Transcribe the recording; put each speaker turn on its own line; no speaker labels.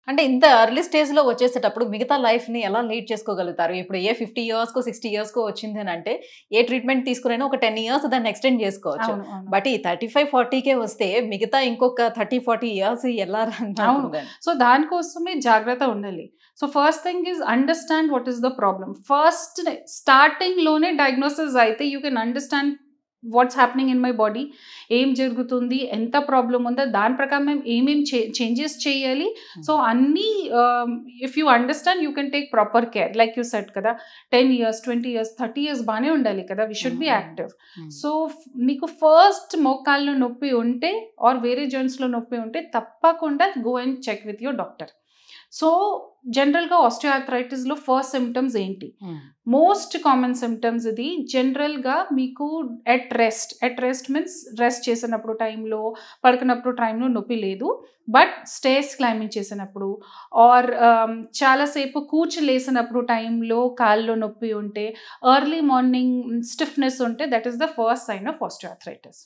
అంటే ఇంత ఎర్లీ స్టేజ్‌లో వచ్చేసేటప్పుడు మిగతా లైఫ్‌ని ఎలా లీడ్ చేసుకోగలుగుతారు? ఇప్పుడు ఏ 50 ఇయర్స్‌కో, 60 ఇయర్స్‌కో వచ్చింది అనంటే ఏ ట్రీట్మెంట్ తీసుకునైనా ఒక 10 ఇయర్స్ దాన్ని ఎక్స్‌టెండ్ చేసుకోవచ్చు.
అవును. అవును.
బట్ ఈ 35, 40కే వస్తే మిగతా ఇంకొక 30, 40 ఇయర్స్ ఎలా రన్
అవును.
అవుతుందని?
సో, దానికోసమే జాగ్రత్త ఉండాలి. So, first thing is understand what is the problem. First స్టార్టింగ్‌లోనే డయాగ్నోసిస్ అయితే you can understand what's happening in my body. ఏం జరుగుతుంది? ఎంత ప్రాబ్లమ్ ఉందో దాని ప్రకారం మేము ఏమేం చేంజెస్ చేయాలి. సో, అన్నీ if you understand you can take proper care. Like you said కదా! 10 ఇయర్స్, 20 ఇయర్స్, 30 ఇయర్స్ బానే ఉండాలి కదా! We should be active. So, మీకు ఫస్ట్ మోకాల్లో నొప్పి ఉంటే ఆర్ వేరే జాయింట్స్‌లో నొప్పి ఉంటే తప్పకుండా go and check with your doctor. So, జనరల్‌గా ఆస్టియోఆర్థరైటిస్‌లో ఫస్ట్ సింప్టమ్స్ ఏంటి? మోస్ట్ కామన్ సింప్టమ్స్ ఇది. జనరల్‌గా మీకు ఎట్ రెస్ట్ మీన్స్ రెస్ట్ చేసినప్పుడు టైంలో, పడుకున్నప్పుడు టైంలో నొప్పి లేదు. బట్ స్టేర్స్ క్లైంబింగ్ చేసినప్పుడు ఆర్ చాలాసేపు కూర్చులేసినప్పుడు టైంలో కాళ్ళలో నొప్పి ఉంటే, ఎర్లీ మార్నింగ్ స్టిఫ్‌నెస్ ఉంటే that is the first sign of osteoarthritis.